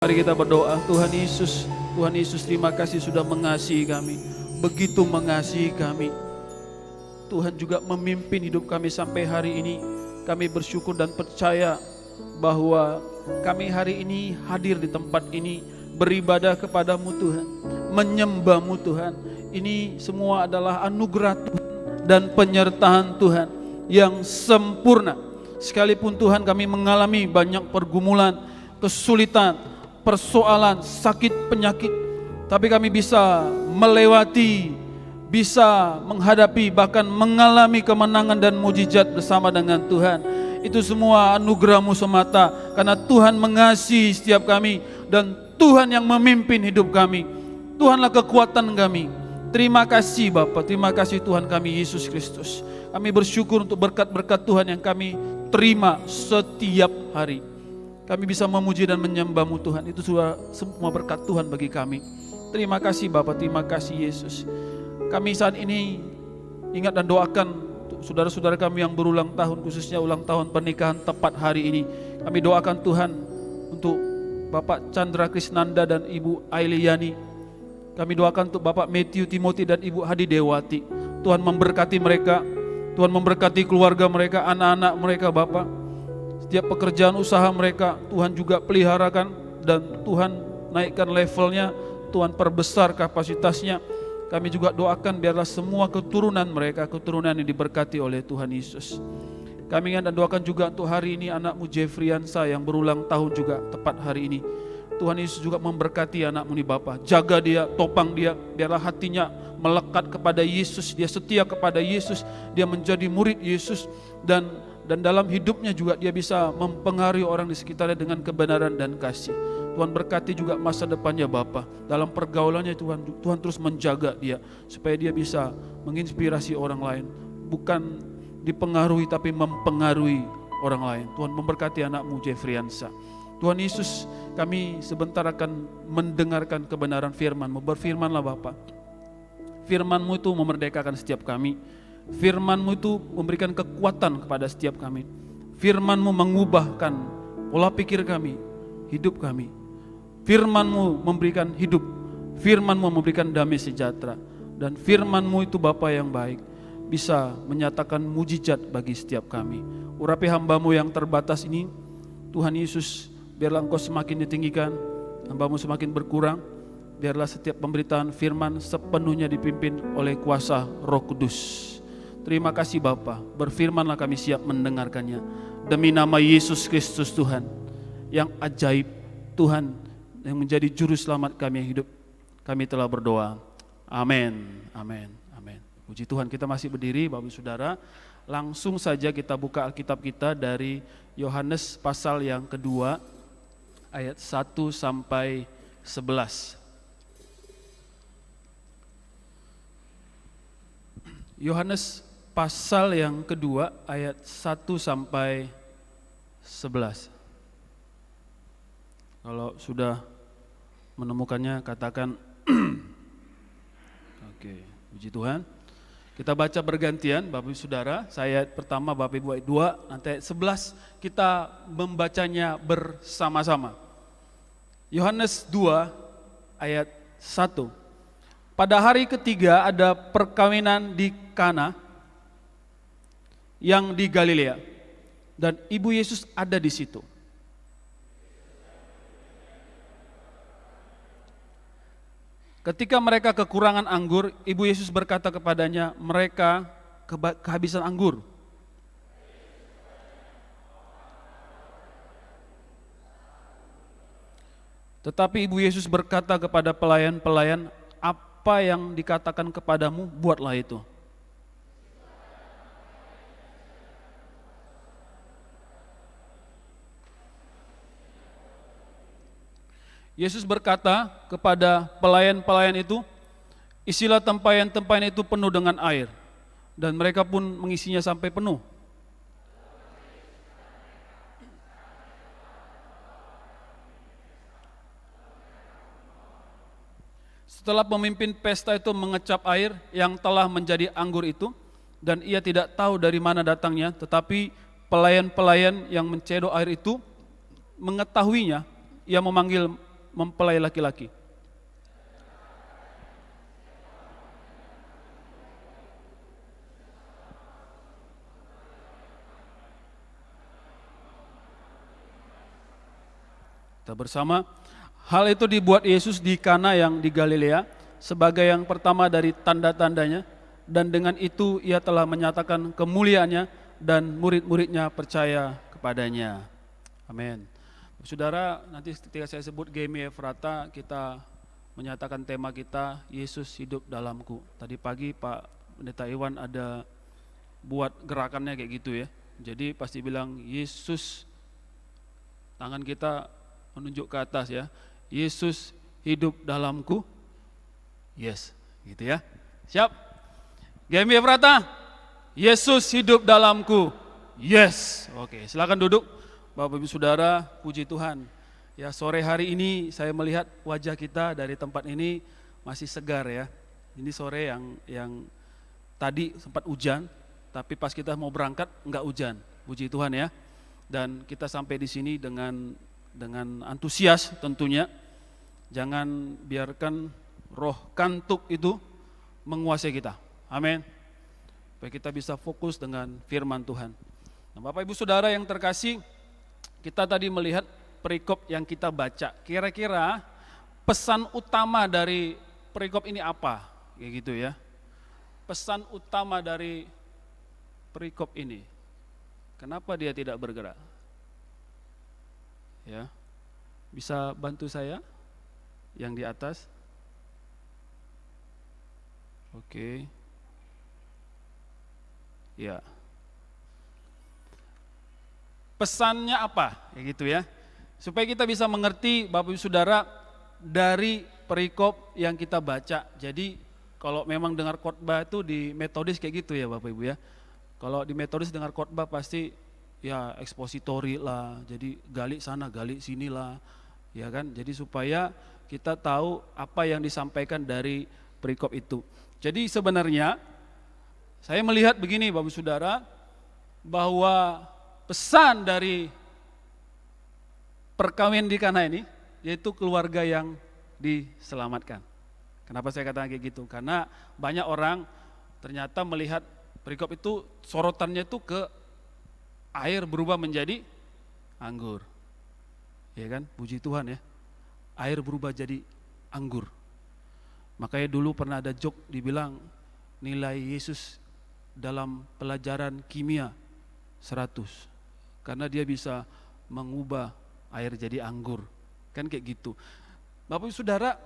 Mari kita berdoa. Tuhan Yesus terima kasih sudah mengasihi kami, begitu mengasihi kami. Tuhan juga memimpin hidup kami sampai hari ini. Kami bersyukur dan percaya bahwa kami hari ini hadir di tempat ini, beribadah kepadamu Tuhan, menyembahmu Tuhan. Ini semua adalah anugerah Tuhan dan penyertaan Tuhan yang sempurna. Sekalipun Tuhan kami mengalami banyak pergumulan, kesulitan, persoalan, sakit, penyakit, tapi kami bisa melewati, bisa menghadapi, bahkan mengalami kemenangan dan mujizat bersama dengan Tuhan. Itu semua anugerah-Mu semata, karena Tuhan mengasihi setiap kami dan Tuhan yang memimpin hidup kami. Tuhanlah kekuatan kami. Terima kasih Bapa, terima kasih Tuhan kami Yesus Kristus. Kami bersyukur untuk berkat-berkat Tuhan yang kami terima setiap hari. Kami bisa memuji dan menyembah-Mu Tuhan. Itu sudah semua berkat Tuhan bagi kami. Terima kasih Bapa, terima kasih Yesus. Kami saat ini ingat dan doakan saudara-saudara kami yang berulang tahun, khususnya ulang tahun pernikahan tepat hari ini. Kami doakan Tuhan untuk Bapak Chandra Krisnanda dan Ibu Ailiani. Kami doakan untuk Bapak Matthew Timothy dan Ibu Hadi Dewati. Tuhan memberkati mereka, Tuhan memberkati keluarga mereka, anak-anak mereka Bapak. Setiap pekerjaan usaha mereka Tuhan juga peliharakan dan Tuhan naikkan levelnya, Tuhan perbesar kapasitasnya. Kami juga doakan biarlah semua keturunan mereka, keturunan yang diberkati oleh Tuhan Yesus. Kami ingat dan doakan juga untuk hari ini anakmu Jeffriansa yang berulang tahun juga tepat hari ini. Tuhan Yesus juga memberkati anakmu nih Bapa. Jaga dia, topang dia, biarlah hatinya melekat kepada Yesus, dia setia kepada Yesus, dia menjadi murid Yesus dan dalam hidupnya juga dia bisa mempengaruhi orang di sekitarnya dengan kebenaran dan kasih. Tuhan berkati juga masa depannya Bapa. Dalam pergaulannya Tuhan terus menjaga dia supaya dia bisa menginspirasi orang lain, bukan dipengaruhi tapi mempengaruhi orang lain. Tuhan memberkati anakmu Jeffriansa. Tuhan Yesus, kami sebentar akan mendengarkan kebenaran firman-Mu. Berfirmanlah Bapa. Firman-Mu itu memerdekakan setiap kami. Firman-Mu itu memberikan kekuatan kepada setiap kami. Firman-Mu mengubahkan pola pikir kami, hidup kami. Firman-Mu memberikan hidup. Firman-Mu memberikan damai sejahtera. Dan firman-Mu itu Bapa yang baik, bisa menyatakan mujizat bagi setiap kami. Urapi hamba-Mu yang terbatas ini, Tuhan Yesus, biarlah Engkau semakin ditinggikan, hamba-Mu semakin berkurang. Biarlah setiap pemberitaan firman sepenuhnya dipimpin oleh kuasa Roh Kudus. Terima kasih Bapa, berfirmanlah kami siap mendengarkannya. Demi nama Yesus Kristus Tuhan, yang ajaib, Tuhan yang menjadi juru selamat kami yang hidup, kami telah berdoa. Amin, amin, amin. Puji Tuhan, kita masih berdiri Bapak Saudara. Langsung saja kita buka Alkitab kita dari Yohanes pasal yang kedua, ayat 1 sampai 11. Yohanes pasal yang kedua ayat 1 sampai 11. Kalau sudah menemukannya katakan Oke, puji Tuhan. Kita baca bergantian Bapak Ibu Saudara. Saya ayat pertama, Bapak Ibu ayat 2, nanti ayat 11 kita membacanya bersama-sama. Yohanes 2 ayat 1. Pada hari ketiga ada perkawinan di Kana yang di Galilea, dan ibu Yesus ada di situ. Ketika mereka kekurangan anggur, ibu Yesus berkata kepadanya, mereka kehabisan anggur. Tetapi ibu Yesus berkata kepada pelayan-pelayan, apa yang dikatakan kepadamu, buatlah itu. Yesus berkata kepada pelayan-pelayan itu, isilah tempayan-tempayan itu penuh dengan air. Dan mereka pun mengisinya sampai penuh. Setelah pemimpin pesta itu mengecap air yang telah menjadi anggur itu, dan ia tidak tahu dari mana datangnya, tetapi pelayan-pelayan yang mencedok air itu mengetahuinya, ia memanggil mempelai laki-laki. Kita bersama. Hal itu dibuat Yesus di Kana yang di Galilea sebagai yang pertama dari tanda-tandanya, dan dengan itu ia telah menyatakan kemuliaannya dan murid-muridnya percaya kepadanya. Amin. Saudara, nanti ketika saya sebut Gemi Efrata, kita menyatakan tema kita, Yesus hidup dalamku. Tadi pagi Pak Pendeta Iwan ada buat gerakannya kayak gitu ya. Jadi pasti bilang Yesus, tangan kita menunjuk ke atas ya. Yesus hidup dalamku. Yes, gitu ya. Siap? Gemi Efrata, Yesus hidup dalamku. Yes. Oke, silakan duduk. Bapak Ibu Saudara, puji Tuhan. Ya, sore hari ini saya melihat wajah kita dari tempat ini masih segar ya. Ini sore yang tadi sempat hujan, tapi pas kita mau berangkat enggak hujan. Puji Tuhan ya. Dan kita sampai di sini dengan antusias tentunya. Jangan biarkan roh kantuk itu menguasai kita. Amin. Supaya kita bisa fokus dengan firman Tuhan. Nah, Bapak Ibu Saudara yang terkasih, kita tadi melihat perikop yang kita baca. Kira-kira pesan utama dari perikop ini apa? Kayak gitu ya. Pesan utama dari perikop ini. Kenapa dia tidak bergerak? Ya. Bisa bantu saya yang di atas? Oke. Ya. Pesannya apa? Ya gitu ya. Supaya kita bisa mengerti Bapak Ibu Saudara dari perikop yang kita baca. Jadi kalau memang dengar khotbah itu di metodis kayak gitu ya Bapak Ibu ya. Kalau di metodis dengar khotbah pasti ya ekspositori lah. Jadi gali sana, gali sini lah. Ya kan? Jadi supaya kita tahu apa yang disampaikan dari perikop itu. Jadi sebenarnya saya melihat begini Bapak Saudara, bahwa pesan dari perkawinan di Kana ini yaitu keluarga yang diselamatkan. Kenapa saya katakan kayak gitu? Karena banyak orang ternyata melihat perikop itu sorotannya itu ke air berubah menjadi anggur. Ya kan? Puji Tuhan ya. Air berubah jadi anggur. Makanya dulu pernah ada joke dibilang nilai Yesus dalam pelajaran kimia 100. Karena dia bisa mengubah air jadi anggur. Kan kayak gitu. Bapak Ibu Saudara,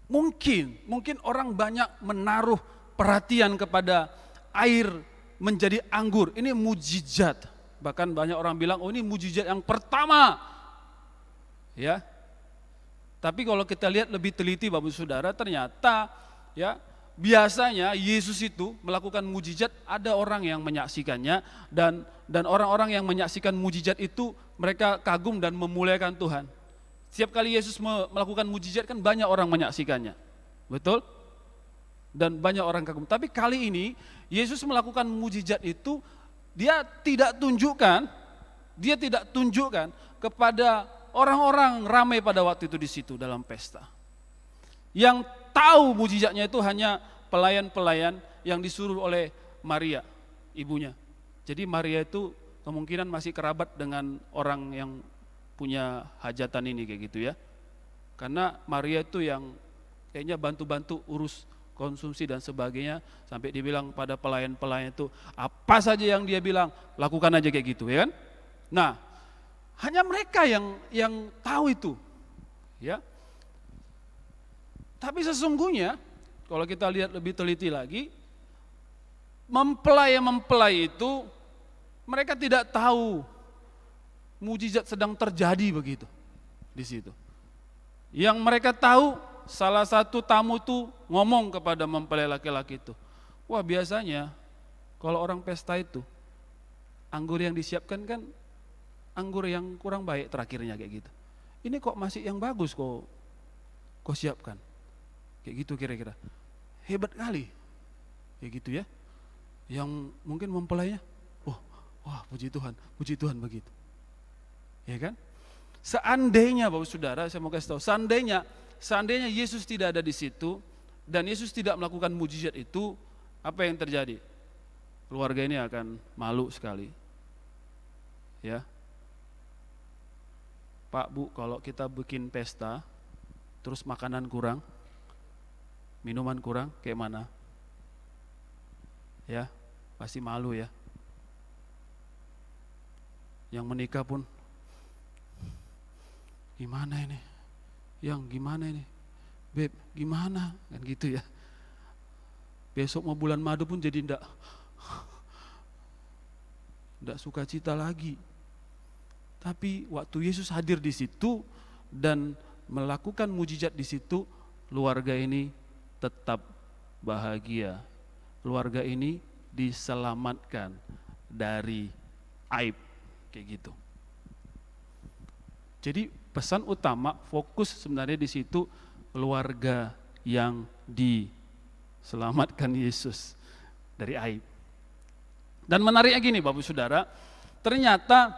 mungkin orang banyak menaruh perhatian kepada air menjadi anggur. Ini mujizat. Bahkan banyak orang bilang, oh ini mujizat yang pertama. Ya. Tapi kalau kita lihat lebih teliti Bapak Saudara, ternyata ya biasanya Yesus itu melakukan mujizat, ada orang yang menyaksikannya dan orang-orang yang menyaksikan mujizat itu mereka kagum dan memuliakan Tuhan. Setiap kali Yesus melakukan mujizat kan banyak orang menyaksikannya. Betul? Dan banyak orang kagum. Tapi kali ini Yesus melakukan mujizat itu dia tidak tunjukkan kepada orang-orang ramai pada waktu itu di situ dalam pesta. Yang tahu mujizatnya itu hanya pelayan-pelayan yang disuruh oleh Maria, ibunya. Jadi Maria itu kemungkinan masih kerabat dengan orang yang punya hajatan ini kayak gitu ya. Karena Maria itu yang kayaknya bantu-bantu urus konsumsi dan sebagainya, sampai dibilang pada pelayan-pelayan itu apa saja yang dia bilang lakukan aja kayak gitu ya kan. Nah, hanya mereka yang tahu itu ya. Tapi sesungguhnya kalau kita lihat lebih teliti lagi, mempelai itu mereka tidak tahu mujizat sedang terjadi begitu di situ. Yang mereka tahu, salah satu tamu itu ngomong kepada mempelai laki-laki itu, wah biasanya kalau orang pesta itu anggur yang disiapkan kan anggur yang kurang baik terakhirnya kayak gitu. Ini kok masih yang bagus kok siapkan. Kayak gitu kira-kira. Hebat kali. Kayak gitu ya. Yang mungkin mempelainya, wah puji Tuhan begitu. Ya kan? Seandainya Bapak Saudara, saya mau kasih tahu, seandainya Yesus tidak ada di situ dan Yesus tidak melakukan mujizat itu, apa yang terjadi? Keluarga ini akan malu sekali. Ya. Pak, Bu, kalau kita bikin pesta, terus makanan kurang, minuman kurang, kayak mana? Ya, pasti malu ya. Yang menikah pun, gimana ini? Yang gimana ini? Beb, gimana? Kan gitu ya. Besok mau bulan madu pun jadi enggak sukacita lagi. Tapi waktu Yesus hadir di situ dan melakukan mujizat di situ, keluarga ini tetap bahagia. Keluarga ini diselamatkan dari aib, kayak gitu. Jadi pesan utama, fokus sebenarnya di situ, keluarga yang diselamatkan Yesus dari aib. Dan menariknya gini Bapak Saudara, ternyata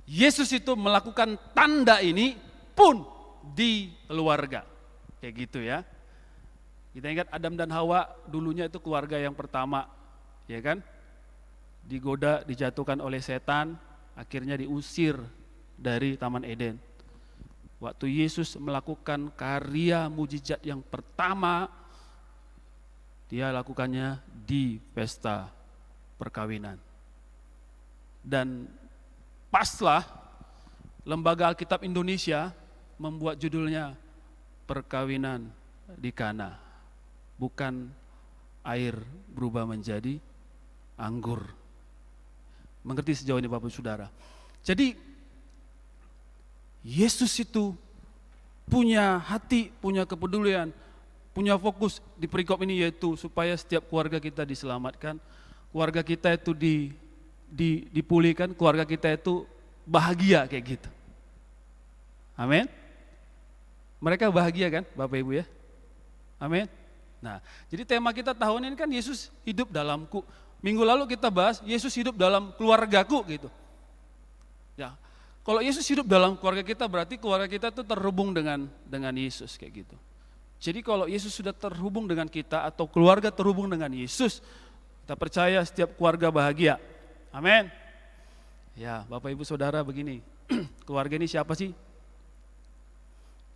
Yesus itu melakukan tanda ini pun di keluarga. Kayak gitu ya. Kita ingat Adam dan Hawa dulunya itu keluarga yang pertama, ya kan? Digoda, dijatuhkan oleh setan, akhirnya diusir dari Taman Eden. Waktu Yesus melakukan karya mujizat yang pertama, dia lakukannya di pesta perkawinan. Dan paslah Lembaga Alkitab Indonesia membuat judulnya Perkawinan di Kana. Bukan air berubah menjadi anggur. Mengerti sejauh ini Bapak Saudara? Jadi Yesus itu punya hati, punya kepedulian, punya fokus di perikop ini, yaitu supaya setiap keluarga kita diselamatkan, keluarga kita itu dipulihkan, keluarga kita itu bahagia kayak gitu. Amin. Mereka bahagia kan Bapak Ibu ya? Amin. Nah, jadi tema kita tahun ini kan Yesus hidup dalamku. Minggu lalu kita bahas Yesus hidup dalam keluargaku gitu. Ya, kalau Yesus hidup dalam keluarga kita, berarti keluarga kita tuh terhubung dengan Yesus kayak gitu. Jadi kalau Yesus sudah terhubung dengan kita atau keluarga terhubung dengan Yesus, kita percaya setiap keluarga bahagia. Amin. Ya, Bapak Ibu Saudara begini, keluarga ini siapa sih?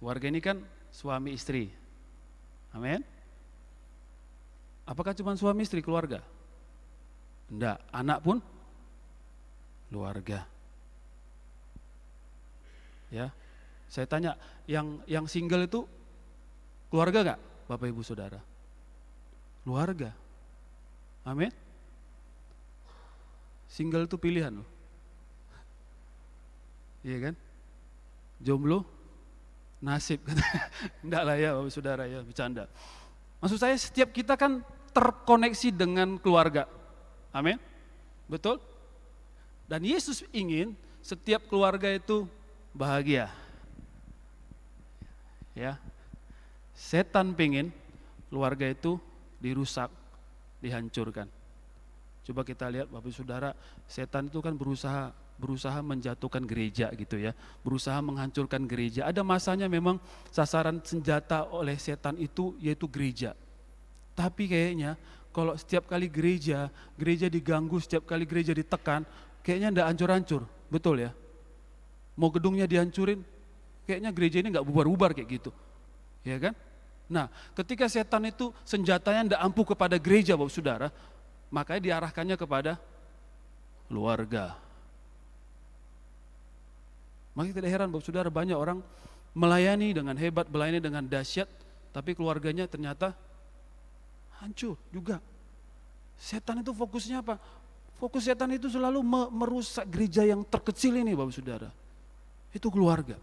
Keluarga ini kan suami istri. Amin. Apakah cuma suami istri keluarga? Enggak, anak pun keluarga. Ya, saya tanya, yang single itu keluarga enggak, Bapak Ibu Saudara? Keluarga. Amin. Single itu pilihan loh. Iya kan? Jomblo nasib. Enggak lah ya Bapak Saudara ya, bercanda. Maksud saya setiap kita kan terkoneksi dengan keluarga. Amin. Betul? Dan Yesus ingin setiap keluarga itu bahagia. Ya. Setan pengen keluarga itu dirusak, dihancurkan. Coba kita lihat Bapak Saudara, setan itu kan berusaha menjatuhkan gereja gitu ya, berusaha menghancurkan gereja. Ada masanya memang sasaran senjata oleh setan itu yaitu gereja. Tapi kayaknya kalau setiap kali gereja diganggu, setiap kali gereja ditekan, kayaknya enggak hancur-hancur, betul ya? Mau gedungnya dihancurin, kayaknya gereja ini enggak bubar-bubar kayak gitu, ya kan? Nah, ketika setan itu senjatanya enggak ampuh kepada gereja Bapak Saudara, makanya diarahkannya kepada keluarga. Makanya tidak heran Bapak Saudara, banyak orang melayani dengan hebat, melayani dengan dahsyat, tapi keluarganya ternyata hancur juga. Setan itu fokusnya apa? Fokus setan itu selalu merusak gereja yang terkecil ini Bapak Saudara. Itu keluarga.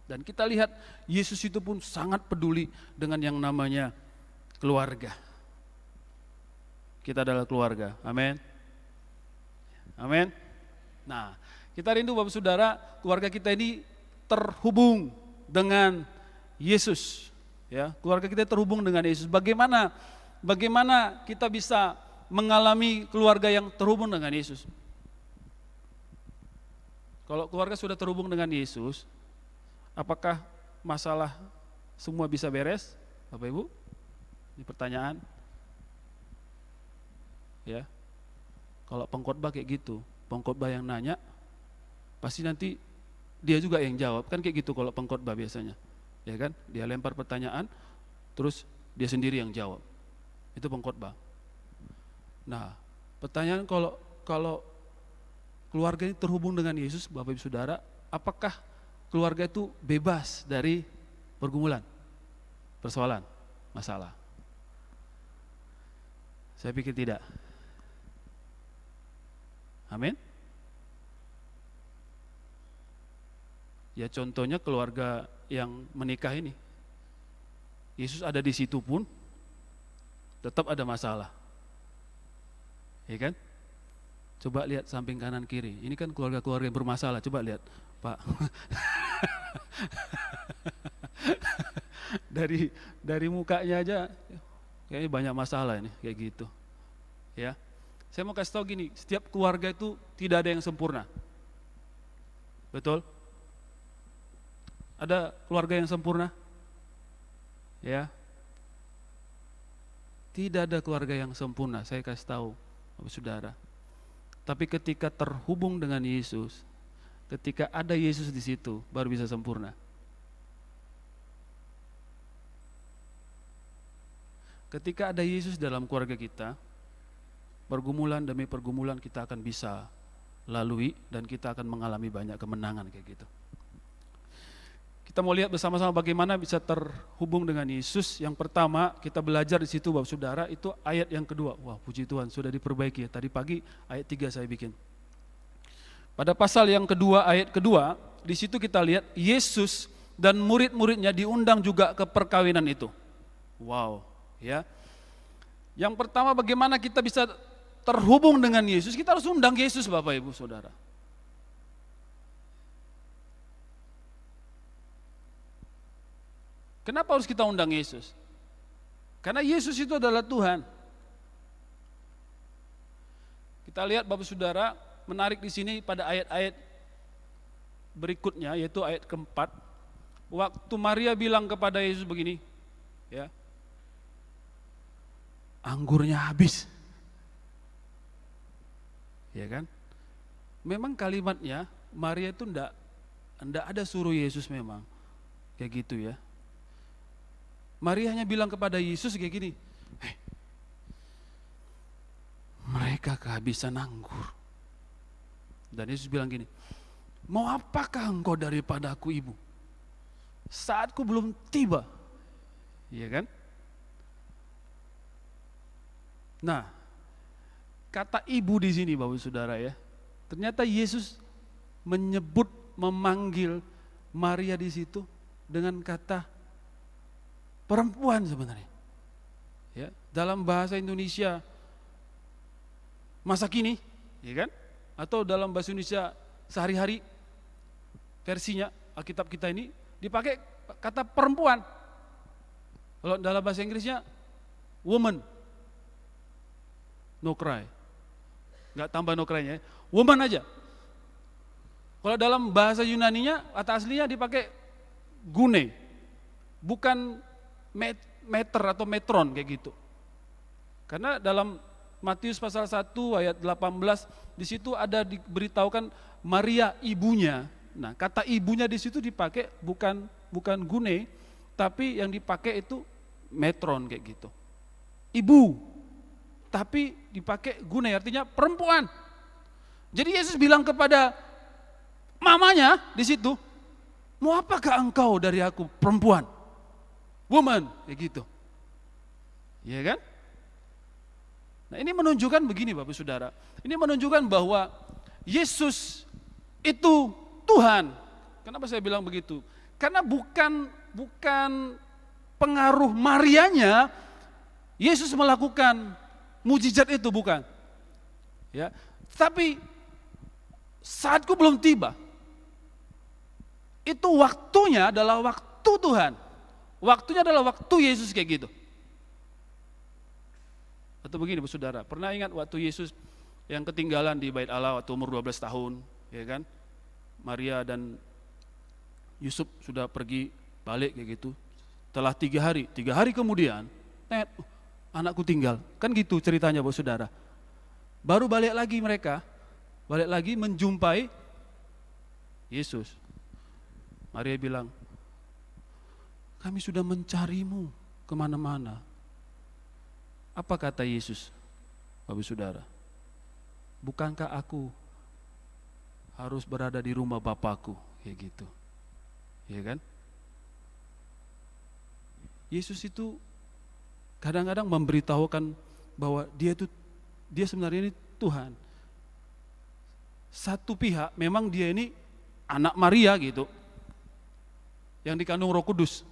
Dan kita lihat Yesus itu pun sangat peduli dengan yang namanya keluarga. Kita adalah keluarga, amin. Amin. Nah, kita rindu Bapak Saudara, keluarga kita ini terhubung dengan Yesus. Ya, keluarga kita terhubung dengan Yesus. Bagaimana kita bisa mengalami keluarga yang terhubung dengan Yesus? Kalau keluarga sudah terhubung dengan Yesus, apakah masalah semua bisa beres, Bapak Ibu? Ini pertanyaan. Ya. Kalau pengkhotbah kayak gitu, pengkhotbah yang nanya, pasti nanti dia juga yang jawab, kan kayak gitu kalau pengkhotbah biasanya. Ya kan? Dia lempar pertanyaan, terus dia sendiri yang jawab. Itu pengkhotbah. Nah, pertanyaan kalau keluarga ini terhubung dengan Yesus, Bapak Ibu Saudara, apakah keluarga itu bebas dari pergumulan, persoalan, masalah? Saya pikir tidak. Amin. Ya contohnya keluarga yang menikah ini. Yesus ada di situ pun tetap ada masalah. Ya kan? Coba lihat samping kanan kiri. Ini kan keluarga-keluarga yang bermasalah. Coba lihat, Pak. dari mukanya aja kayaknya banyak masalah ini kayak gitu. Ya. Saya mau kasih tahu gini, setiap keluarga itu tidak ada yang sempurna. Betul? Ada keluarga yang sempurna? Ya. Tidak ada keluarga yang sempurna, saya kasih tahu, Bapak Saudara. Tapi ketika terhubung dengan Yesus, ketika ada Yesus di situ, baru bisa sempurna. Ketika ada Yesus dalam keluarga kita, pergumulan demi pergumulan kita akan bisa lalui dan kita akan mengalami banyak kemenangan kayak gitu. Kita mau lihat bersama-sama bagaimana bisa terhubung dengan Yesus. Yang pertama kita belajar di situ Bapak Saudara, itu ayat yang kedua. Wah, puji Tuhan sudah diperbaiki ya. Tadi pagi ayat 3 saya bikin. Pada pasal yang kedua, ayat kedua, di situ kita lihat Yesus dan murid-muridnya diundang juga ke perkawinan itu. Wow, ya. Yang pertama bagaimana kita bisa terhubung dengan Yesus, kita harus undang Yesus Bapak Ibu Saudara. Kenapa harus kita undang Yesus? Karena Yesus itu adalah Tuhan. Kita lihat Bapak Saudara, menarik di sini pada ayat-ayat berikutnya, yaitu ayat keempat. Waktu Maria bilang kepada Yesus begini, ya, anggurnya habis. Ya kan? Memang kalimatnya Maria itu enggak ada suruh Yesus memang. Kayak gitu ya. Maria hanya bilang kepada Yesus kayak gini, mereka kehabisan anggur. Dan Yesus bilang gini, mau apakah engkau daripada aku ibu? Saatku belum tiba. Iya kan? Nah, kata ibu di sini Bapak Saudara ya, ternyata Yesus memanggil Maria di situ dengan kata perempuan sebenarnya. Ya, dalam bahasa Indonesia masa kini, ya kan? Atau dalam bahasa Indonesia sehari-hari versinya Alkitab kita ini dipakai kata perempuan. Kalau dalam bahasa Inggrisnya woman. No cry. Enggak tambah no cry-nya, woman aja. Kalau dalam bahasa Yunaninya kata aslinya dipakai gune. Bukan meter atau metron kayak gitu. Karena dalam Matius pasal 1 ayat 18 di situ ada diberitahukan Maria ibunya. Nah, kata ibunya di situ dipakai bukan gune, tapi yang dipakai itu metron kayak gitu. Ibu. Tapi dipakai gune artinya perempuan. Jadi Yesus bilang kepada mamanya di situ, "Mau apakah engkau dari aku, perempuan?" Woman, kayak gitu. Iya kan? Nah, ini menunjukkan begini Bapak Saudara. Ini menunjukkan bahwa Yesus itu Tuhan. Kenapa saya bilang begitu? Karena bukan pengaruh Marianya Yesus melakukan mujizat itu, bukan. Ya, tapi saatku belum tiba. Itu waktunya adalah waktu Tuhan. Waktunya adalah waktu Yesus kayak gitu. Atau begini Bu Saudara, pernah ingat waktu Yesus yang ketinggalan di Bait Allah waktu umur 12 tahun, ya kan? Maria dan Yusuf sudah pergi balik kayak gitu. Setelah 3 hari kemudian, anakku tinggal. Kan gitu ceritanya Bapak Saudara. Baru balik lagi mereka, balik lagi menjumpai Yesus. Maria bilang, kami sudah mencarimu kemana-mana. Apa kata Yesus, Bapak Saudara? Bukankah aku harus berada di rumah Bapakku? Kayak gitu. Ya kan? Yesus itu kadang-kadang memberitahukan bahwa dia sebenarnya ini Tuhan. Satu pihak memang dia ini anak Maria gitu, yang dikandung Roh Kudus,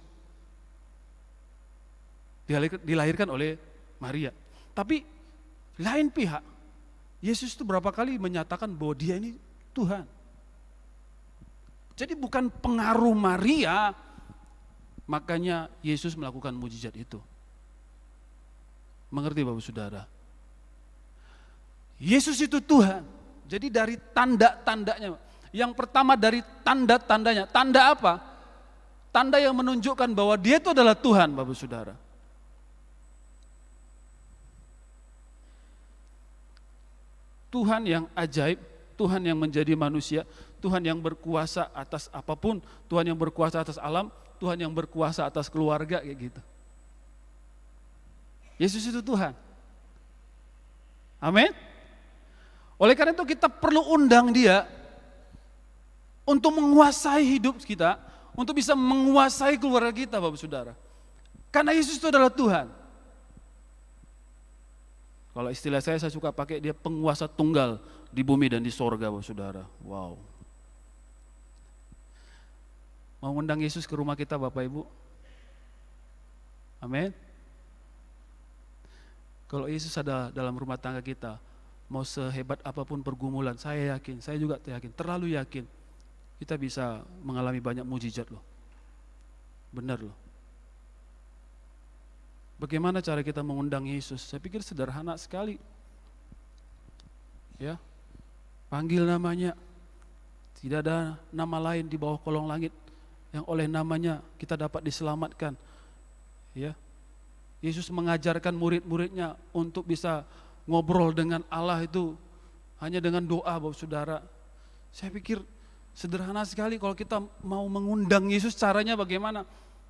dilahirkan oleh Maria. Tapi lain pihak, Yesus itu berapa kali menyatakan bahwa dia ini Tuhan. Jadi bukan pengaruh Maria, makanya Yesus melakukan mujizat itu. Mengerti Bapak Saudara? Yesus itu Tuhan. Jadi dari tanda-tandanya, yang pertama dari tanda-tandanya, tanda apa? Tanda yang menunjukkan bahwa dia itu adalah Tuhan, Bapak Saudara. Tuhan yang ajaib, Tuhan yang menjadi manusia, Tuhan yang berkuasa atas apapun, Tuhan yang berkuasa atas alam, Tuhan yang berkuasa atas keluarga, kayak gitu. Yesus itu Tuhan. Amin. Oleh karena itu kita perlu undang dia untuk menguasai hidup kita, untuk bisa menguasai keluarga kita, Bapak Saudara. Karena Yesus itu adalah Tuhan. Kalau istilah saya suka pakai, dia penguasa tunggal di bumi dan di sorga, Bapak Saudara. Wow. Mau undang Yesus ke rumah kita, Bapak Ibu? Amin. Kalau Yesus ada dalam rumah tangga kita, mau sehebat apapun pergumulan, saya yakin, saya juga yakin, terlalu yakin, kita bisa mengalami banyak mujizat loh. Benar loh. Bagaimana cara kita mengundang Yesus? Saya pikir sederhana sekali. Ya, panggil namanya. Tidak ada nama lain di bawah kolong langit yang oleh namanya kita dapat diselamatkan. Ya, Yesus mengajarkan murid-muridnya untuk bisa ngobrol dengan Allah itu hanya dengan doa, Bapak Saudara. Saya pikir sederhana sekali kalau kita mau mengundang Yesus, caranya bagaimana?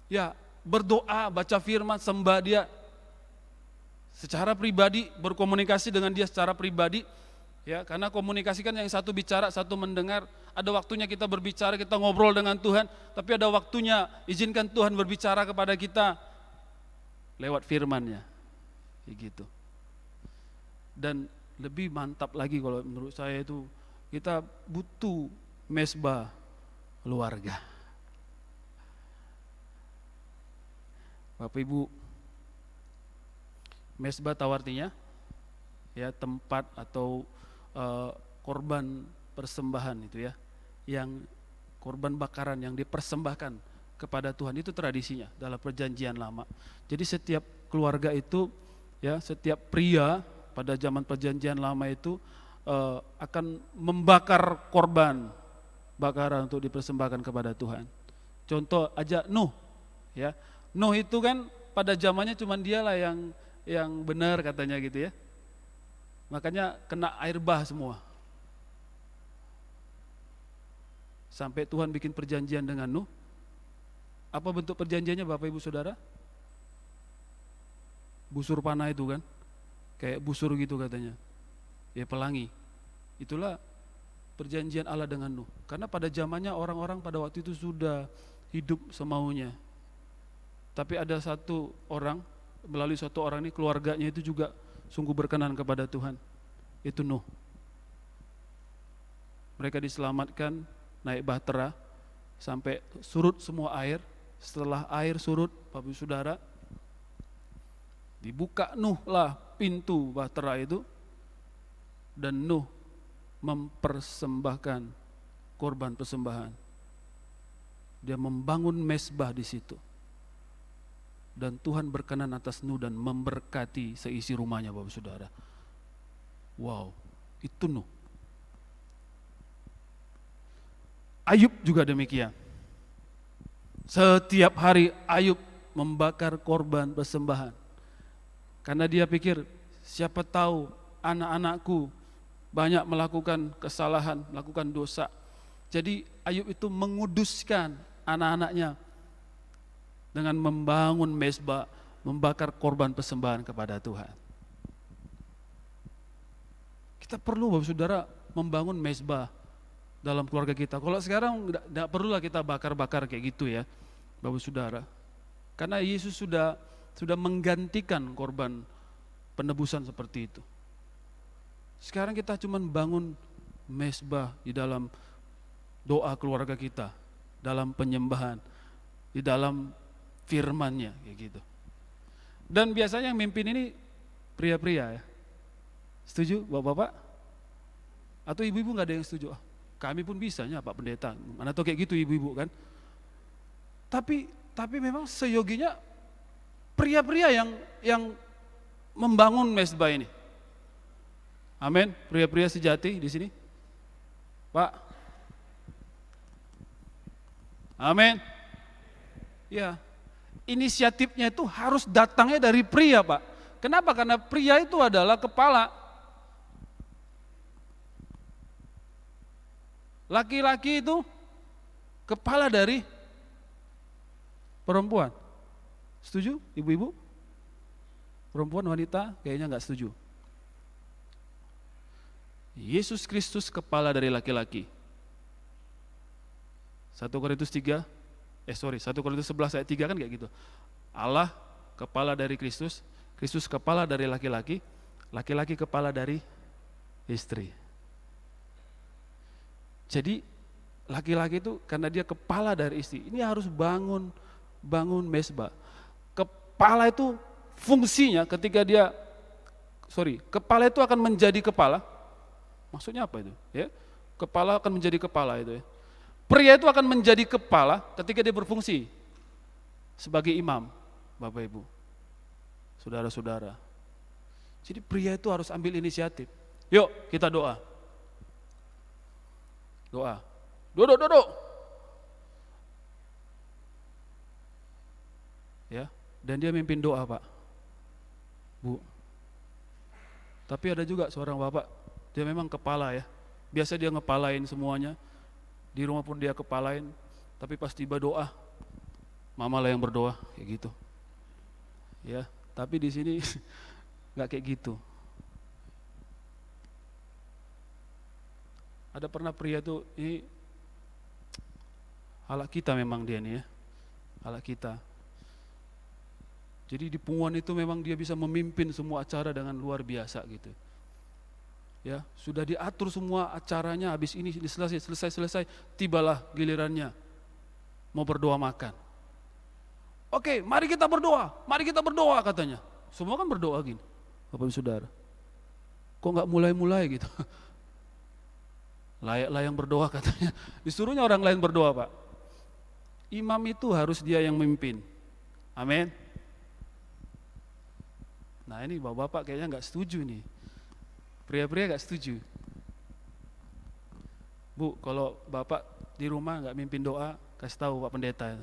Ya, berdoa, baca firman, sembah dia secara pribadi, berkomunikasi dengan dia secara pribadi. Ya, karena komunikasi kan yang satu bicara, satu mendengar. Ada waktunya kita berbicara, kita ngobrol dengan Tuhan, tapi ada waktunya izinkan Tuhan berbicara kepada kita lewat firman-Nya. Gitu. Dan lebih mantap lagi kalau menurut saya itu, kita butuh mesbah keluarga. Bapak Ibu, mesbah tahu artinya? Ya, tempat atau korban persembahan itu ya, yang korban bakaran yang dipersembahkan kepada Tuhan, itu tradisinya dalam perjanjian lama. Jadi setiap keluarga itu ya, setiap pria pada zaman perjanjian lama itu akan membakar korban bakaran untuk dipersembahkan kepada Tuhan. Contoh aja Nuh, ya. Nuh itu kan pada zamannya cuman dialah yang benar katanya gitu ya. Makanya kena air bah semua. Sampai Tuhan bikin perjanjian dengan Nuh. Apa bentuk perjanjiannya Bapak Ibu Saudara? Busur panah itu kan, kayak busur gitu katanya. Ya, pelangi. Itulah perjanjian Allah dengan Nuh. Karena pada zamannya orang-orang pada waktu itu sudah hidup semaunya. Tapi ada satu orang, melalui satu orang ini keluarganya itu juga sungguh berkenan kepada Tuhan. Itu Nuh. Mereka diselamatkan naik bahtera sampai surut semua air. Setelah air surut, Bapak Ibu Saudara, dibuka Nuh lah pintu bahtera itu, dan Nuh mempersembahkan korban persembahan. Dia membangun mezbah di situ. Dan Tuhan berkenan atas Nuh dan memberkati seisi rumahnya, Bapak Saudara. Wow, itu Nuh. Ayub juga demikian. Setiap hari Ayub membakar korban persembahan. Karena dia pikir, siapa tahu anak-anakku banyak melakukan kesalahan, melakukan dosa. Jadi Ayub itu menguduskan anak-anaknya dengan membangun mezbah, membakar korban persembahan kepada Tuhan. Kita perlu Bapak Saudara membangun mezbah dalam keluarga kita. Kalau sekarang tidak perlulah kita bakar-bakar kayak gitu ya Bapak Saudara. Karena Yesus sudah menggantikan korban penebusan seperti itu. Sekarang kita cuma bangun mezbah di dalam doa keluarga kita, dalam penyembahan, di dalam firman-Nya kayak gitu. Dan biasanya yang mimpin ini pria-pria ya. Setuju Bapak-bapak? Atau ibu-ibu nggak ada yang setuju? Kami pun bisanya Pak Pendeta. Mana tuh kayak gitu ibu-ibu kan? Tapi memang seyoginya pria-pria yang membangun mezbah ini. Amin. Pria-pria sejati di sini. Pak. Amin. Ya. Inisiatifnya itu harus datangnya dari pria, Pak. Kenapa? Karena pria itu adalah kepala. Laki-laki itu kepala dari perempuan. Setuju ibu-ibu? Perempuan, wanita kayaknya enggak setuju. Yesus Kristus kepala dari laki-laki. 1 Korintus 11 ayat 3 kan kayak gitu. Allah kepala dari Kristus, Kristus kepala dari laki-laki, laki-laki kepala dari istri. Jadi laki-laki itu karena dia kepala dari istri, ini harus bangun mezbah. Kepala itu fungsinya ketika kepala itu akan menjadi kepala. Maksudnya apa itu? Ya, kepala akan menjadi kepala itu ya. Pria itu akan menjadi kepala ketika dia berfungsi sebagai imam, Bapak Ibu, saudara-saudara. Jadi pria itu harus ambil inisiatif. Yuk kita doa. Doa. Duduk. Ya, dan dia mimpin doa, Pak. Bu. Tapi ada juga seorang bapak, dia memang kepala ya. Biasa dia ngepalain semuanya. Di rumah pun dia kepalain, tapi pas tiba doa, mama lah yang berdoa, kayak gitu. Ya, tapi di sini nggak kayak gitu. Ada pernah pria tuh, ini halak kita memang dia nih ya, halak kita. Jadi di Punguan itu memang dia bisa memimpin semua acara dengan luar biasa gitu. Ya, sudah diatur semua acaranya, habis ini selesai, tibalah gilirannya mau berdoa makan. Oke, mari kita berdoa katanya. Semua kan berdoa gini, Bapak Ibu Saudara. Kok nggak mulai gitu? Layaklah yang berdoa katanya. Disuruhnya orang lain berdoa, Pak. Imam itu harus dia yang memimpin. Amin. Nah ini bapak-bapak kayaknya nggak setuju nih. Pria-pria gak setuju. Bu, kalau bapak di rumah gak mimpin doa, kasih tahu Pak Pendeta.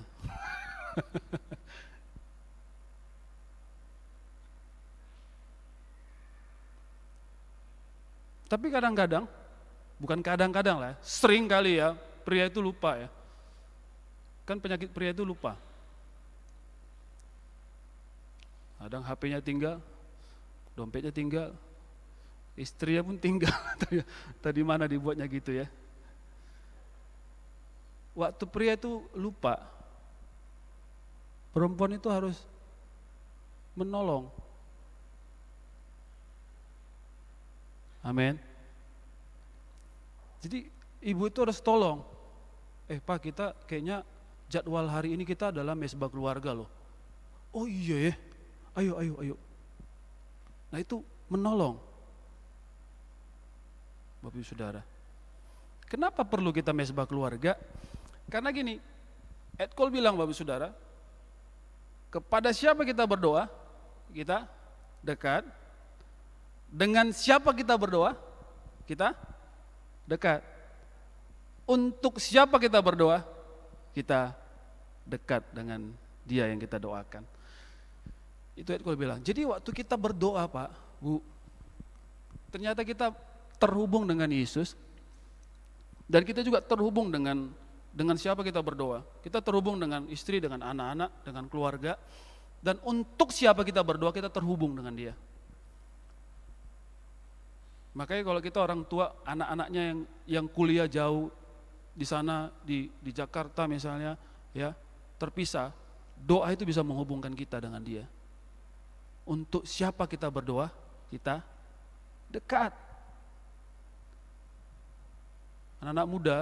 Tapi kadang-kadang, bukan kadang-kadang lah, sering kali ya, pria itu lupa ya. Kan penyakit pria itu lupa. Kadang HP-nya tinggal, dompetnya tinggal, istrinya pun tinggal. Tadi mana dibuatnya gitu ya. Waktu pria itu lupa, perempuan itu harus menolong. Amin. Jadi ibu itu harus tolong. Pak, kita kayaknya jadwal hari ini kita adalah mezbah keluarga loh. Oh iya ya, ayo. Nah itu menolong. Bapak Ibu Saudara, kenapa perlu kita mezbah keluarga? Karena gini, Edkol bilang Bapak Ibu Saudara, kepada siapa kita berdoa, kita dekat. Dengan siapa kita berdoa, kita dekat. untuk siapa kita berdoa, kita dekat dengan dia yang kita doakan. Itu ayat bilang. Jadi waktu kita berdoa Pak, Bu, ternyata kita terhubung dengan Yesus, dan kita juga terhubung dengan siapa kita berdoa. Kita terhubung dengan istri, dengan anak-anak, dengan keluarga, dan untuk siapa kita berdoa, kita terhubung dengan dia. Makanya kalau kita orang tua, anak-anaknya yang kuliah jauh di sana, di Jakarta misalnya, ya terpisah, doa itu bisa menghubungkan kita dengan dia. Untuk siapa kita berdoa, kita dekat. Anak-anak muda,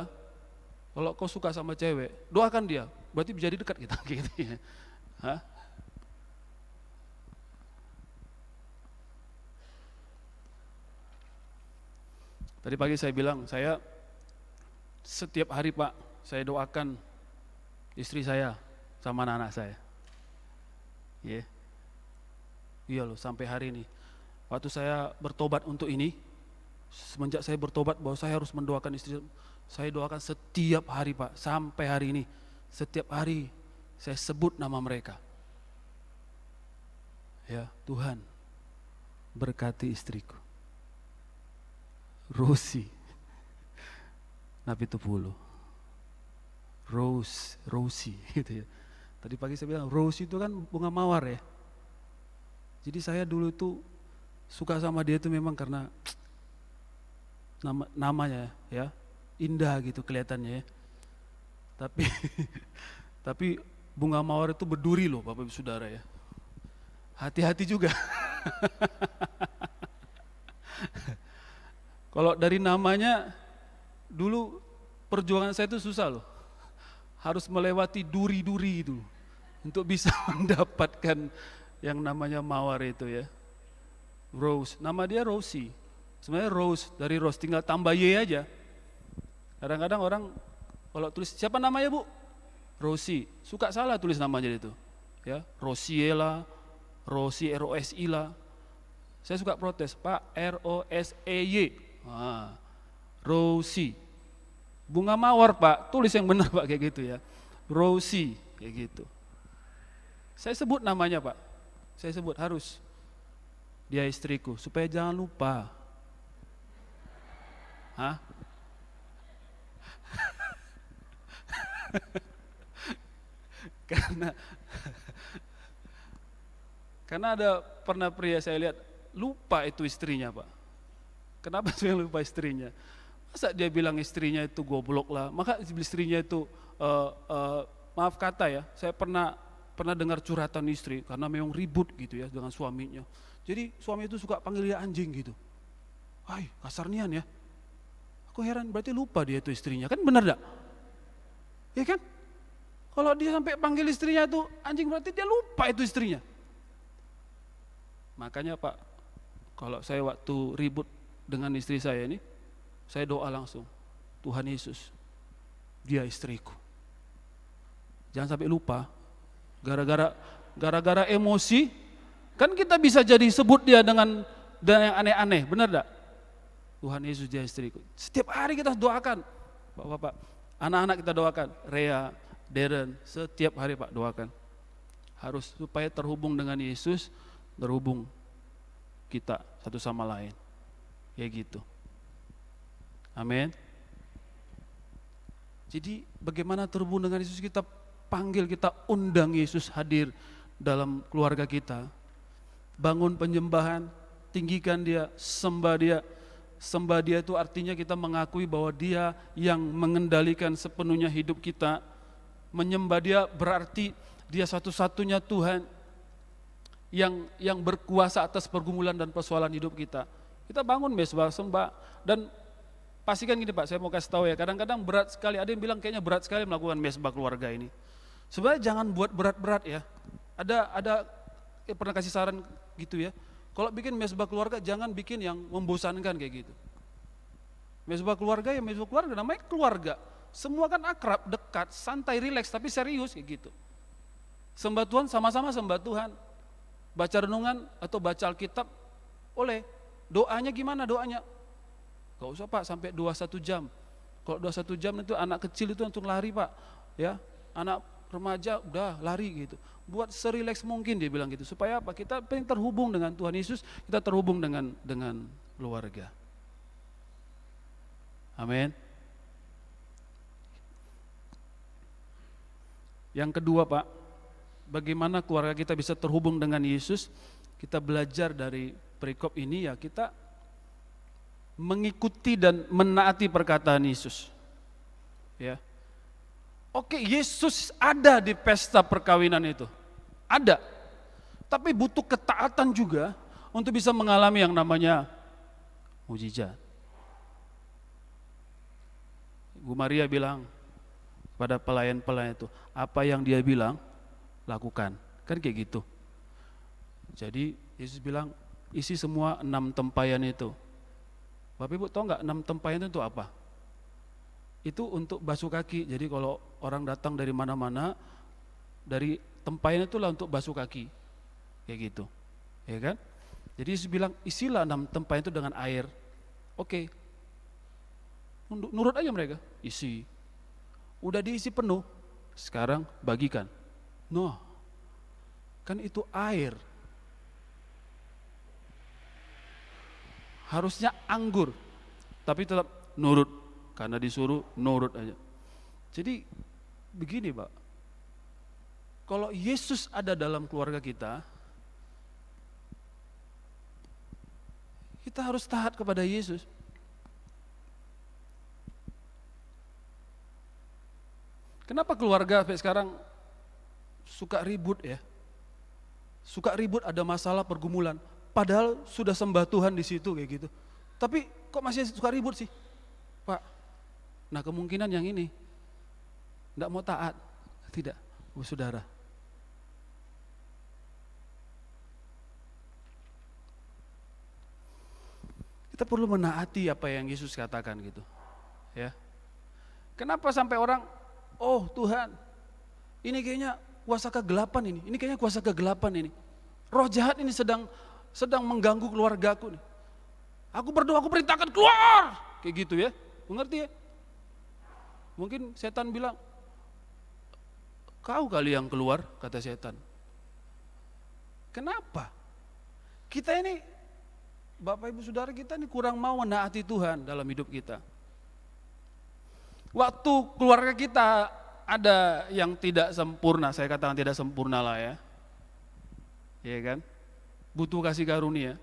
kalau kau suka sama cewek, doakan dia, berarti bisa dekat kita gitu ya. Hah? Tadi pagi saya bilang, saya setiap hari Pak, saya doakan istri saya sama anak-anak saya. Iya loh, sampai hari ini. Waktu saya bertobat untuk ini, semenjak saya bertobat bahwa saya harus mendoakan istri, saya doakan setiap hari Pak, sampai hari ini. Setiap hari saya sebut nama mereka. Ya Tuhan, berkati istriku Rosi Napitupulu, Rosi gitu ya. Tadi pagi saya bilang Rosi itu kan bunga mawar ya. Jadi saya dulu itu suka sama dia itu memang karena namanya ya indah gitu kelihatannya ya. Tapi bunga mawar itu berduri loh Bapak Ibu Saudara ya. Hati-hati juga. Kalau dari namanya, dulu perjuangan saya itu susah loh. Harus melewati duri-duri itu untuk bisa mendapatkan yang namanya mawar itu ya. Rose, nama dia Rosie. Sebenarnya Rose, dari Rose tinggal tambah Y aja. Kadang-kadang orang kalau tulis, siapa namanya Bu? Rosie, suka salah tulis namanya itu. Ya, Rosiela, Rosie, R-O-S-I lah. Saya suka protes, Pak, R-O-S-E-Y. Rosie. Bunga mawar Pak, tulis yang benar Pak kayak gitu ya. Rosie, kayak gitu. Saya sebut namanya Pak, saya sebut harus. Dia istriku, supaya jangan lupa. Karena ada pernah pria saya lihat lupa itu istrinya Pak. Kenapa saya lupa istrinya? Masa dia bilang istrinya itu goblok lah, maka istrinya itu maaf kata ya, saya pernah dengar curhatan istri karena memang ribut gitu ya dengan suaminya. Jadi suami itu suka panggil dia anjing gitu. Hai, kasar nian ya. Aku heran, berarti lupa dia itu istrinya, kan benar enggak? Ya kan? Kalau dia sampai panggil istrinya itu anjing berarti dia lupa itu istrinya. Makanya Pak, kalau saya waktu ribut dengan istri saya ini, saya doa langsung, Tuhan Yesus, dia istriku. Jangan sampai lupa, gara-gara emosi, kan kita bisa jadi sebut dia dengan yang aneh-aneh, benar enggak? Tuhan Yesus dia istriku. Setiap hari kita doakan, Bapak-bapak, anak-anak kita doakan, Rea, Darren, setiap hari Pak doakan. Harus supaya terhubung dengan Yesus, terhubung kita satu sama lain. Kayak gitu. Amin. Jadi bagaimana terhubung dengan Yesus, kita panggil, kita undang Yesus hadir dalam keluarga kita. Bangun penyembahan, tinggikan dia, sembah dia. Sembah dia itu artinya kita mengakui bahwa dia yang mengendalikan sepenuhnya hidup kita. Menyembah dia berarti dia satu-satunya Tuhan yang berkuasa atas pergumulan dan persoalan hidup kita. Kita bangun mesbah sembah, dan pastikan gini Pak, saya mau kasih tahu ya, kadang-kadang berat sekali, ada yang bilang kayaknya berat sekali melakukan mesbah keluarga ini. Sebenarnya jangan buat berat-berat ya. Ada pernah kasih saran gitu ya. Kalau bikin mesbah keluarga jangan bikin yang membosankan kayak gitu. Mesbah keluarga ya mesbah keluarga, namanya keluarga. Semua kan akrab, dekat, santai, rileks, tapi serius kayak gitu. Sembah Tuhan sama-sama sembah Tuhan. Baca renungan atau baca Alkitab boleh. Doanya gimana doanya? Gak usah Pak sampai 2-1 jam. Kalau udah 1 jam itu anak kecil itu langsung lari Pak, ya. Anak remaja udah lari gitu. Buat serileks mungkin dia bilang gitu. Supaya apa? Kita pengen terhubung dengan Tuhan Yesus, kita terhubung dengan keluarga. Amin. Yang kedua Pak, bagaimana keluarga kita bisa terhubung dengan Yesus? Kita belajar dari perikop ini ya, kita mengikuti dan menaati perkataan Yesus. Ya. Oke, Yesus ada di pesta perkawinan itu. Ada. Tapi butuh ketaatan juga untuk bisa mengalami yang namanya mujizat. Ibu Maria bilang pada pelayan-pelayan itu, apa yang dia bilang, lakukan. Kan kayak gitu. Jadi Yesus bilang, isi semua 6 tempayan itu. Bapak Ibu tahu nggak 6 tempayan itu apa? Itu untuk basuh kaki. Jadi kalau orang datang dari mana-mana, dari tempayan itulah untuk basuh kaki. Kayak gitu. Ya kan? Jadi Yesus bilang, isilah 6 tempayan itu dengan air. Oke. Nurut aja mereka, isi. Udah diisi penuh, sekarang bagikan. No, kan itu air. Harusnya anggur, tapi tetap nurut. Karena disuruh nurut aja. Jadi begini Pak, kalau Yesus ada dalam keluarga kita harus taat kepada Yesus. Kenapa keluarga sampai sekarang suka ribut ya? Suka ribut, ada masalah, pergumulan. Padahal sudah sembah Tuhan di situ kayak gitu. Tapi kok masih suka ribut sih, Pak? Nah kemungkinan yang ini enggak mau taat, tidak, saudara. Kita perlu menaati apa yang Yesus katakan gitu, ya. Kenapa sampai orang, oh Tuhan, ini kayaknya kuasa kegelapan ini kayaknya kuasa kegelapan ini. Roh jahat ini sedang mengganggu keluargaku nih. Aku berdoa, aku perintahkan keluar, kayak gitu ya. Mengerti ya? Mungkin setan bilang, kau kali yang keluar, kata setan. Kenapa? Kita ini, Bapak Ibu Saudara kita ini kurang mau menaati Tuhan dalam hidup kita. Waktu keluarga kita ada yang tidak sempurna, saya katakan tidak sempurna lah ya. Iya kan? Butuh kasih karunia.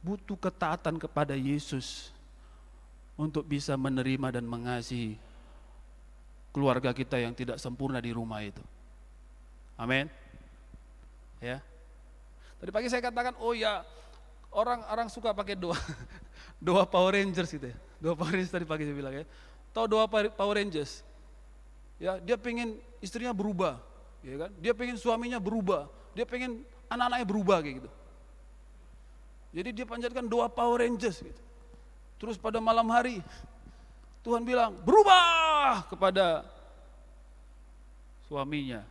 Butuh ketaatan kepada Yesus untuk bisa menerima dan mengasihi keluarga kita yang tidak sempurna di rumah itu. Amin. Ya. Tadi pagi saya katakan, oh ya, orang suka pakai doa Power Rangers gitu ya. Doa Power Rangers tadi pagi saya bilang ya. Tahu doa Power Rangers? Ya, dia pengen istrinya berubah, ya kan? Dia pengen suaminya berubah, dia pengen anak-anaknya berubah kayak gitu. Jadi dia panjatkan doa Power Rangers gitu. Terus pada malam hari Tuhan bilang, berubah kepada suaminya.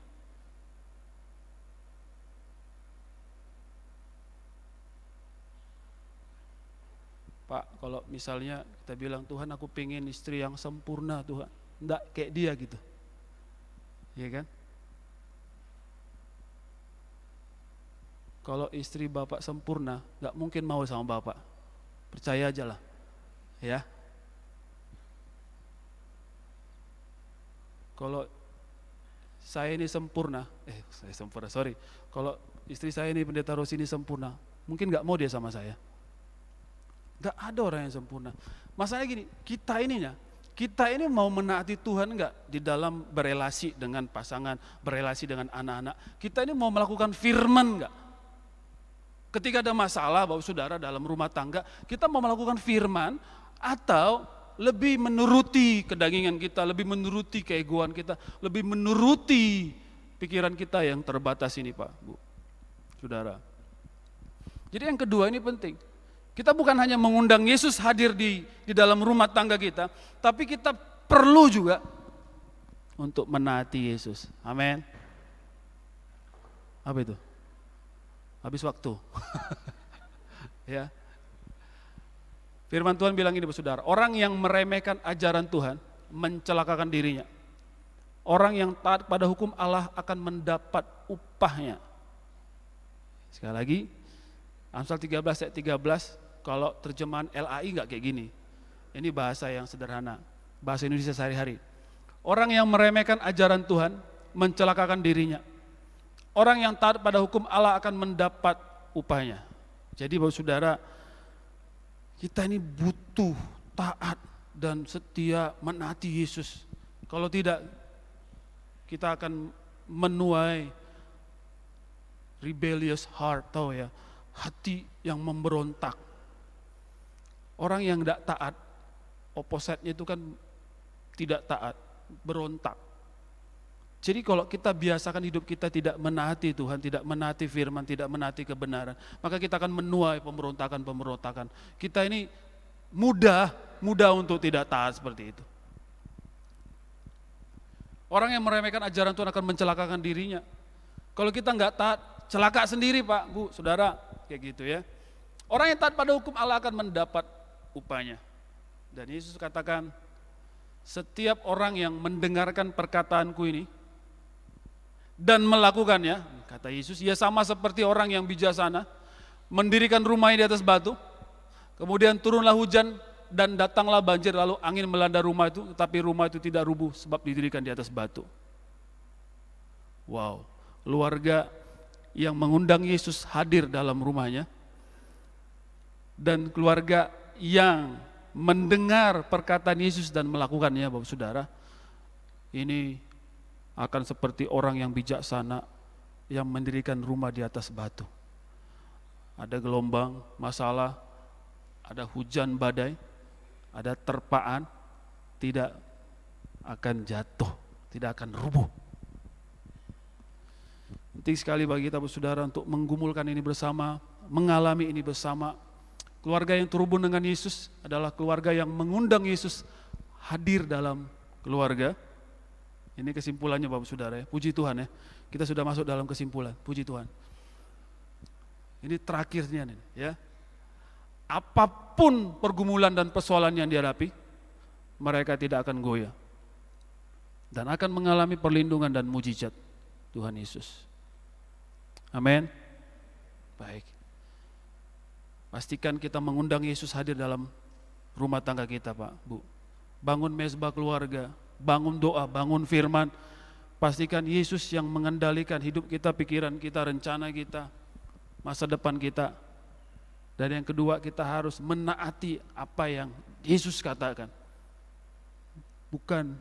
Pak, kalau misalnya kita bilang, Tuhan aku pengen istri yang sempurna Tuhan. Enggak kayak dia gitu. Iya kan? Kalau istri Bapak sempurna, enggak mungkin mau sama Bapak. Percaya aja lah. Ya. Kalau saya ini sempurna, Kalau istri saya ini Pendeta Rosi ini sempurna, mungkin enggak mau dia sama saya. Enggak ada orang yang sempurna. Masalahnya gini, kita ini mau menaati Tuhan enggak di dalam berelasi dengan pasangan, berelasi dengan anak-anak. Kita ini mau melakukan firman enggak? Ketika ada masalah Bapak Saudara dalam rumah tangga, kita mau melakukan firman atau lebih menuruti kedagingan kita, lebih menuruti keegoan kita, lebih menuruti pikiran kita yang terbatas ini Pak, Bu, Saudara. Jadi yang kedua ini penting. Kita bukan hanya mengundang Yesus hadir di dalam rumah tangga kita, tapi kita perlu juga untuk menaati Yesus. Amin. Apa itu? Habis waktu. Ya. Firman Tuhan bilang ini, saudara, orang yang meremehkan ajaran Tuhan mencelakakan dirinya. Orang yang taat pada hukum Allah akan mendapat upahnya. Sekali lagi, Amsal 13 ayat 13, kalau terjemahan LAI enggak kayak gini. Ini bahasa yang sederhana, bahasa Indonesia sehari-hari. Orang yang meremehkan ajaran Tuhan mencelakakan dirinya. Orang yang taat pada hukum Allah akan mendapat upahnya. Jadi Bapak Saudara, kita ini butuh taat dan setia menaati Yesus. Kalau tidak, kita akan menuai rebellious heart, tahu ya, hati yang memberontak. Orang yang tidak taat, opposite-nya itu kan tidak taat, berontak. Jadi kalau kita biasakan hidup kita tidak menaati Tuhan, tidak menaati firman, tidak menaati kebenaran, maka kita akan menuai pemberontakan. Kita ini mudah untuk tidak taat seperti itu. Orang yang meremehkan ajaran Tuhan akan mencelakakan dirinya. Kalau kita nggak taat, celaka sendiri Pak, Bu, Saudara, kayak gitu ya. Orang yang taat pada hukum Allah akan mendapat upahnya. Dan Yesus katakan, setiap orang yang mendengarkan perkataanku ini dan melakukannya, kata Yesus, ia sama seperti orang yang bijaksana mendirikan rumahnya di atas batu, kemudian turunlah hujan dan datanglah banjir, lalu angin melanda rumah itu, tetapi rumah itu tidak rubuh sebab didirikan di atas batu. Wow, keluarga yang mengundang Yesus hadir dalam rumahnya, dan keluarga yang mendengar perkataan Yesus dan melakukannya, Bapak Saudara, ini akan seperti orang yang bijaksana yang mendirikan rumah di atas batu. Ada gelombang, masalah, ada hujan badai, ada terpaan, tidak akan jatuh, tidak akan rubuh. Penting sekali bagi kita, saudara, untuk menggumulkan ini bersama, mengalami ini bersama. Keluarga yang terhubung dengan Yesus adalah keluarga yang mengundang Yesus hadir dalam keluarga. Ini kesimpulannya Bapak Saudara ya. Puji Tuhan ya. Kita sudah masuk dalam kesimpulan. Puji Tuhan. Ini terakhirnya nih ya. Apapun pergumulan dan persoalan yang dihadapi, mereka tidak akan goyah. Dan akan mengalami perlindungan dan mujizat Tuhan Yesus. Amin. Baik. Pastikan kita mengundang Yesus hadir dalam rumah tangga kita, Pak, Bu. Bangun mezbah keluarga, bangun doa, bangun firman. Pastikan Yesus yang mengendalikan hidup kita, pikiran kita, rencana kita, masa depan kita. Dan yang kedua, kita harus menaati apa yang Yesus katakan. Bukan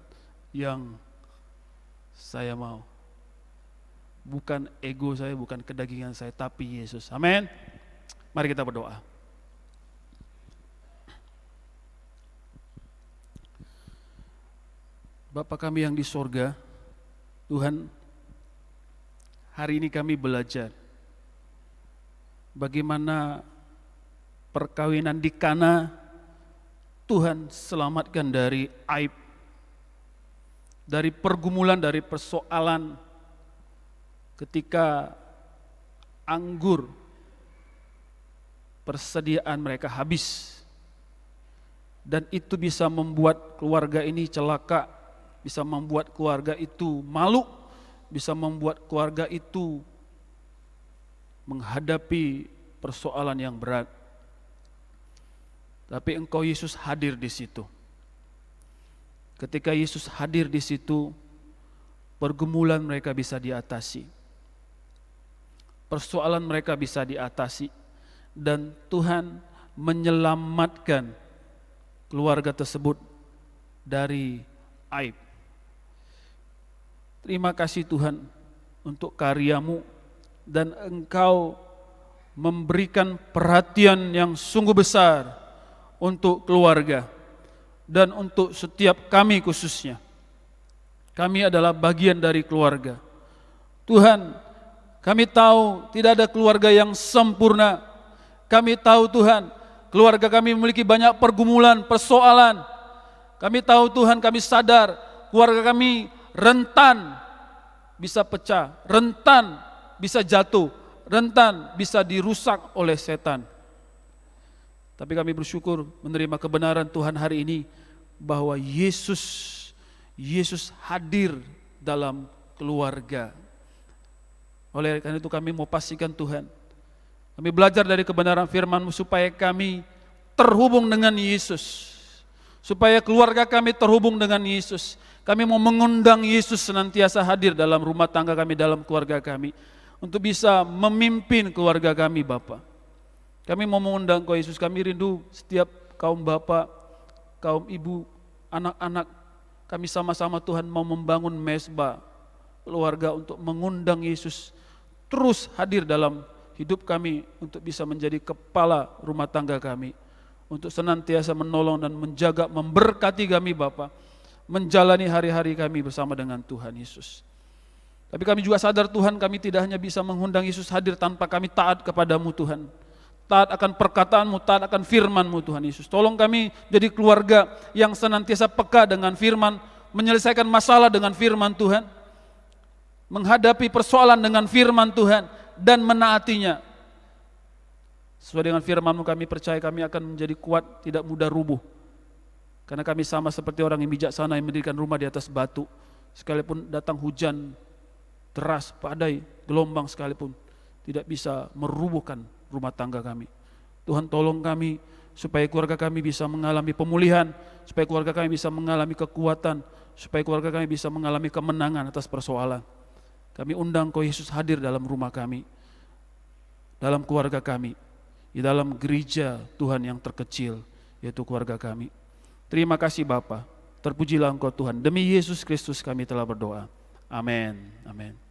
yang saya mau. Bukan ego saya, bukan kedagingan saya, tapi Yesus. Amin. Mari kita berdoa. Bapa kami yang di sorga, Tuhan, hari ini kami belajar bagaimana perkawinan di Kana Tuhan selamatkan dari aib, dari pergumulan, dari persoalan ketika anggur persediaan mereka habis, dan itu bisa membuat keluarga ini celaka, bisa membuat keluarga itu malu, bisa membuat keluarga itu menghadapi persoalan yang berat. Tapi Engkau Yesus hadir di situ. Ketika Yesus hadir di situ, pergumulan mereka bisa diatasi, persoalan mereka bisa diatasi, dan Tuhan menyelamatkan keluarga tersebut dari aib. Terima kasih Tuhan untuk karya-Mu, dan Engkau memberikan perhatian yang sungguh besar untuk keluarga dan untuk setiap kami khususnya. Kami adalah bagian dari keluarga. Tuhan, kami tahu tidak ada keluarga yang sempurna. Kami tahu Tuhan, keluarga kami memiliki banyak pergumulan, persoalan. Kami tahu Tuhan, kami sadar keluarga kami rentan bisa pecah, rentan bisa jatuh, rentan bisa dirusak oleh setan. Tapi kami bersyukur menerima kebenaran Tuhan hari ini bahwa Yesus hadir dalam keluarga. Oleh karena itu kami mau pastikan Tuhan, kami belajar dari kebenaran firman-Mu supaya kami terhubung dengan Yesus. Supaya keluarga kami terhubung dengan Yesus. Kami mau mengundang Yesus senantiasa hadir dalam rumah tangga kami, dalam keluarga kami. Untuk bisa memimpin keluarga kami Bapa. Kami mau mengundang Kau Yesus, kami rindu setiap kaum bapak, kaum ibu, anak-anak. Kami sama-sama Tuhan mau membangun mesbah keluarga untuk mengundang Yesus terus hadir dalam hidup kami untuk bisa menjadi kepala rumah tangga kami. Untuk senantiasa menolong dan menjaga, memberkati kami Bapa, menjalani hari-hari kami bersama dengan Tuhan Yesus. Tapi kami juga sadar Tuhan, kami tidak hanya bisa mengundang Yesus hadir tanpa kami taat kepadamu Tuhan. Taat akan perkataanmu, taat akan firmanmu Tuhan Yesus. Tolong kami jadi keluarga yang senantiasa peka dengan firman, menyelesaikan masalah dengan firman Tuhan, menghadapi persoalan dengan firman Tuhan, dan menaatinya. Sesuai dengan firman-Mu kami percaya kami akan menjadi kuat, tidak mudah rubuh. Karena kami sama seperti orang yang bijaksana yang mendirikan rumah di atas batu. Sekalipun datang hujan deras, badai, gelombang sekalipun, tidak bisa merubuhkan rumah tangga kami. Tuhan tolong kami supaya keluarga kami bisa mengalami pemulihan, supaya keluarga kami bisa mengalami kekuatan, supaya keluarga kami bisa mengalami kemenangan atas persoalan. Kami undang Kau Yesus hadir dalam rumah kami, dalam keluarga kami, di dalam gereja Tuhan yang terkecil, yaitu keluarga kami. Terima kasih Bapa, terpujilah Engkau Tuhan. Demi Yesus Kristus kami telah berdoa. Amin. Amin.